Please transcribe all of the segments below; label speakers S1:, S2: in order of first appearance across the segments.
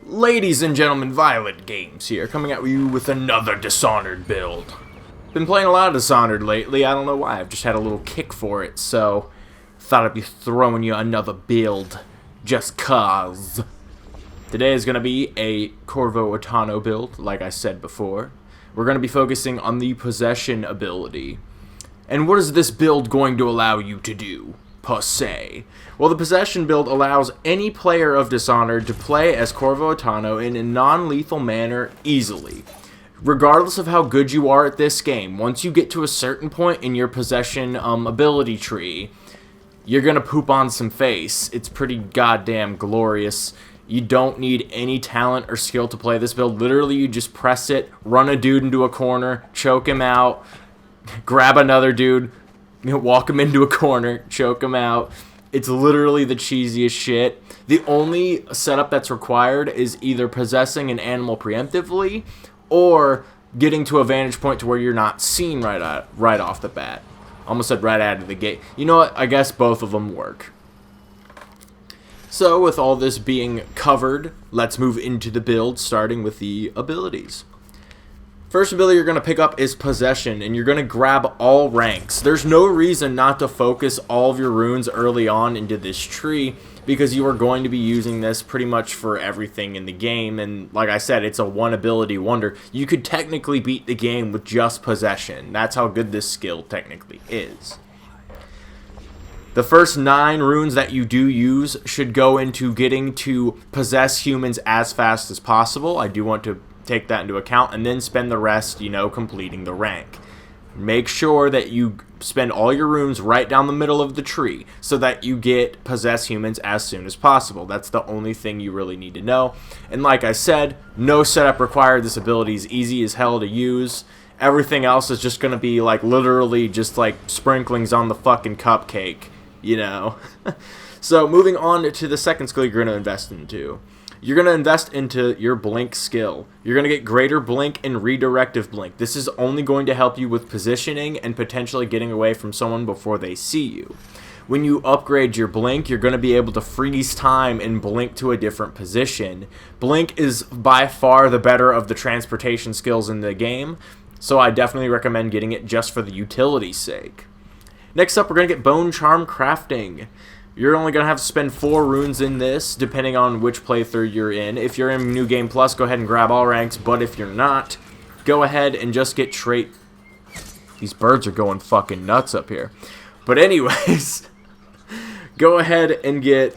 S1: Ladies and gentlemen, Violet Games here, coming at you with another Dishonored build. Been playing a lot of Dishonored lately, I don't know why, I've just had a little kick for it, so thought I'd be throwing you another build, just cause. Today is going to be a Corvo Attano build, like I said before. We're going to be focusing on the Possesion ability. And what is this build going to allow you to do? Per se. Well, the Possesion build allows any player of Dishonored to play as Corvo Attano in a non-lethal manner easily. Regardless of how good you are at this game, once you get to a certain point in your Possesion ability tree, you're gonna poop on some face. It's pretty goddamn glorious. You don't need any talent or skill to play this build. Literally, you just press it, run a dude into a corner, choke him out, grab another dude, walk him into a corner, choke him out. It's literally the cheesiest shit. The only setup that's required is either possessing an animal preemptively or getting to a vantage point to where you're not seen right off the bat. Almost said right out of the gate. You know what? I guess both of them work. So with all this being covered, let's move into the build, starting with the abilities. First ability you're going to pick up is Possesion, and you're going to grab all ranks. There's no reason not to focus all of your runes early on into this tree, because you are going to be using this pretty much for everything in the game, and like I said, it's a one ability wonder. You could technically beat the game with just Possesion. That's how good this skill technically is. The first 9 runes that you do use should go into getting to possess humans as fast as possible. I do want to take that into account, and then spend the rest, completing the rank. Make sure that you spend all your runes right down the middle of the tree so that you get possess humans as soon as possible. That's the only thing you really need to know. And like I said, no setup required. This ability is easy as hell to use. Everything else is just going to be like literally just like sprinklings on the fucking cupcake, So moving on to the second skill you're going to invest into. You're going to invest into your blink skill. You're going to get greater blink and redirective blink. This is only going to help you with positioning and potentially getting away from someone before they see you. When you upgrade your blink, you're going to be able to freeze time and blink to a different position. Blink is by far the better of the transportation skills in the game, so I definitely recommend getting it just for the utility's sake. Next up, we're going to get Bonecharm Crafting. You're only going to have to spend 4 runes in this, depending on which playthrough you're in. If you're in New Game Plus, go ahead and grab all ranks, but if you're not, go ahead and just get trait. These birds are going fucking nuts up here. But anyways, go ahead and get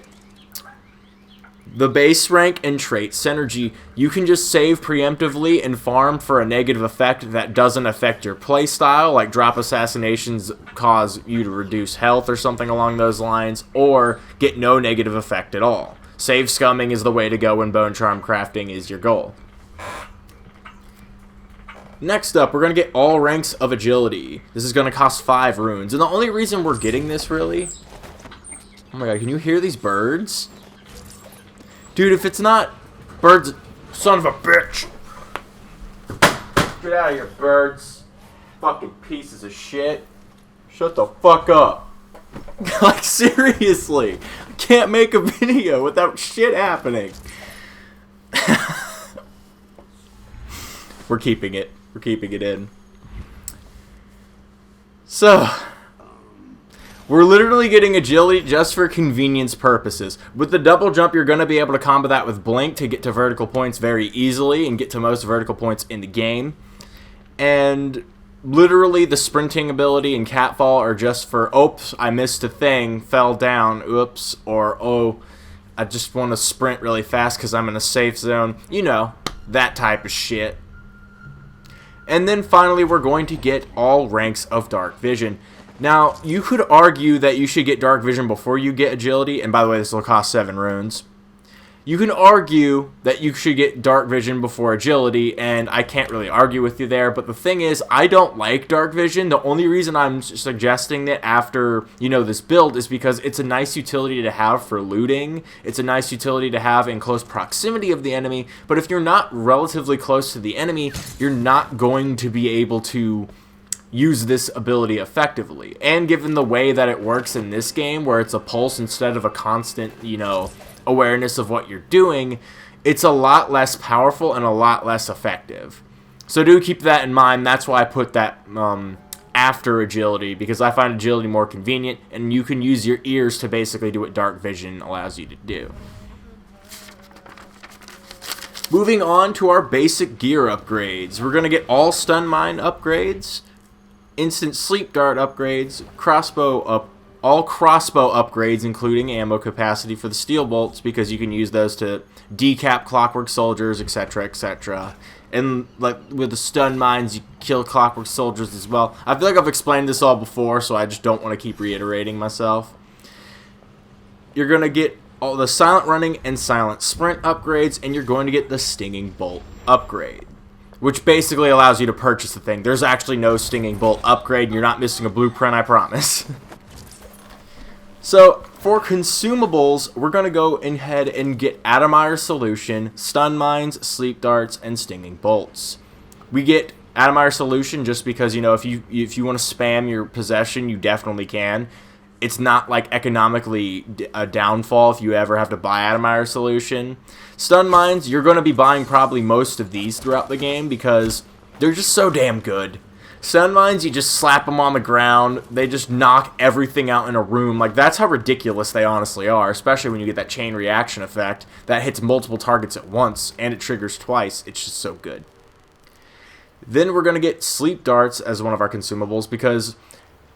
S1: the base rank and trait synergy. You can just save preemptively and farm for a negative effect that doesn't affect your playstyle, like drop assassinations cause you to reduce health or something along those lines, or get no negative effect at all. Save scumming is the way to go when Bonecharm Crafting is your goal. Next up, we're going to get all ranks of agility. This is going to cost 5 runes, and the only reason we're getting this really... Oh my god, can you hear these birds? Dude, if it's not birds, son of a bitch. Get out of here, birds. Fucking pieces of shit. Shut the fuck up. Like, seriously. I can't make a video without shit happening. We're keeping it. We're keeping it in. So... we're literally getting agility just for convenience purposes. With the double jump, you're going to be able to combo that with blink to get to vertical points very easily and get to most vertical points in the game. And literally the sprinting ability and catfall are just for, oops, I missed a thing, fell down, oops, or oh, I just want to sprint really fast because I'm in a safe zone. That type of shit. And then finally, we're going to get all ranks of dark vision. Now, you could argue that you should get dark vision before you get agility, and by the way, this will cost 7 runes. You can argue that you should get dark vision before agility, and I can't really argue with you there, but the thing is, I don't like dark vision. The only reason I'm suggesting that after, this build is because it's a nice utility to have for looting. It's a nice utility to have in close proximity of the enemy, but if you're not relatively close to the enemy, you're not going to be able to use this ability effectively. And given the way that it works in this game, where it's a pulse instead of a constant, awareness of what you're doing, it's a lot less powerful and a lot less effective. So do keep that in mind. That's why I put that after agility, because I find agility more convenient, and you can use your ears to basically do what dark vision allows you to do. Moving on to our basic gear upgrades. We're going to get all stun mine upgrades, instant sleep dart upgrades, all crossbow upgrades, including ammo capacity for the steel bolts, because you can use those to decap clockwork soldiers, etc., etc. And like with the stun mines, you kill clockwork soldiers as well. I feel like I've explained this all before, so I just don't want to keep reiterating myself. You're going to get all the silent running and silent sprint upgrades, and you're going to get the stinging bolt upgrade, which basically allows you to purchase the thing. There's actually no stinging bolt upgrade. You're not missing a blueprint, I promise. So, for consumables, we're going to go ahead and get Atomizer Solution, Stun Mines, Sleep Darts, and Stinging Bolts. We get Atomizer Solution just because, you know, if you want to spam your possession, you definitely can. It's not, like, economically a downfall if you ever have to buy Atomizer Solution. Stun Mines, you're going to be buying probably most of these throughout the game because they're just so damn good. Stun mines, you just slap them on the ground. They just knock everything out in a room. Like, that's how ridiculous they honestly are, especially when you get that chain reaction effect that hits multiple targets at once, and it triggers twice. It's just so good. Then we're going to get sleep darts as one of our consumables, because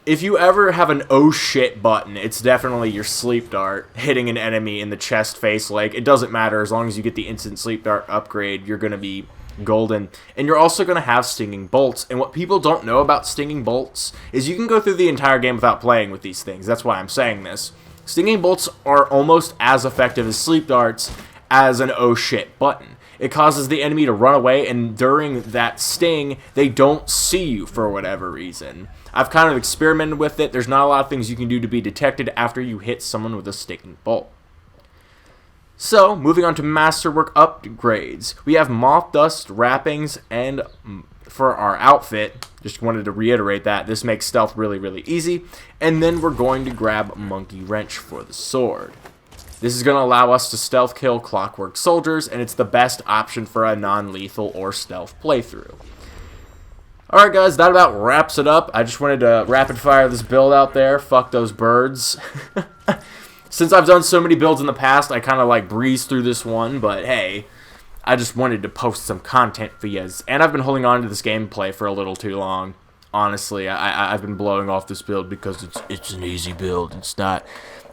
S1: if you ever have an oh shit button, it's definitely your sleep dart hitting an enemy in the chest, face, leg. It doesn't matter. As long as you get the instant sleep dart upgrade, you're going to be golden. And you're also going to have stinging bolts. And what people don't know about stinging bolts is you can go through the entire game without playing with these things. That's why I'm saying this. Stinging bolts are almost as effective as sleep darts as an oh shit button. It causes the enemy to run away, and during that sting, they don't see you for whatever reason. I've kind of experimented with it. There's not a lot of things you can do to be detected after you hit someone with a stinging bolt. So, moving on to Masterwork upgrades. We have Moth Dust wrappings, and for our outfit, just wanted to reiterate that, this makes stealth really, really easy. And then we're going to grab Monkey Wrench for the sword. This is going to allow us to stealth kill clockwork soldiers, and it's the best option for a non-lethal or stealth playthrough. Alright guys, that about wraps it up. I just wanted to rapid fire this build out there. Fuck those birds. Since I've done so many builds in the past, I kind of like breezed through this one, but hey, I just wanted to post some content for you. And I've been holding on to this gameplay for a little too long. Honestly, I've been blowing off this build because it's an easy build.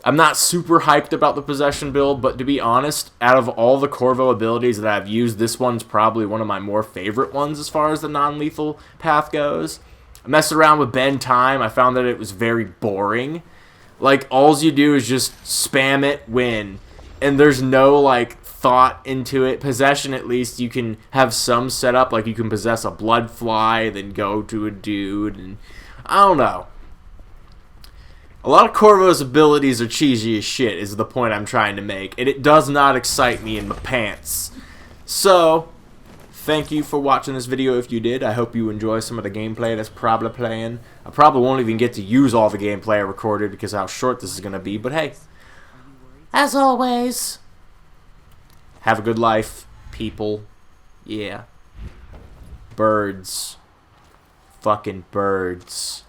S1: I'm not super hyped about the Possession build, but to be honest, out of all the Corvo abilities that I've used, this one's probably one of my more favorite ones as far as the non-lethal path goes. I messed around with Bend Time. I found that it was very boring. Like, all you do is just spam it, win. And there's no, like, thought into it. Possession, at least, you can have some setup. Like, you can possess a blood fly, then go to a dude, and I don't know. A lot of Corvo's abilities are cheesy as shit, is the point I'm trying to make. And it does not excite me in my pants. So, thank you for watching this video if you did. I hope you enjoy some of the gameplay that's probably playing. I probably won't even get to use all the gameplay I recorded because of how short this is going to be. But hey, as always, have a good life, people. Yeah. Birds. Fucking birds.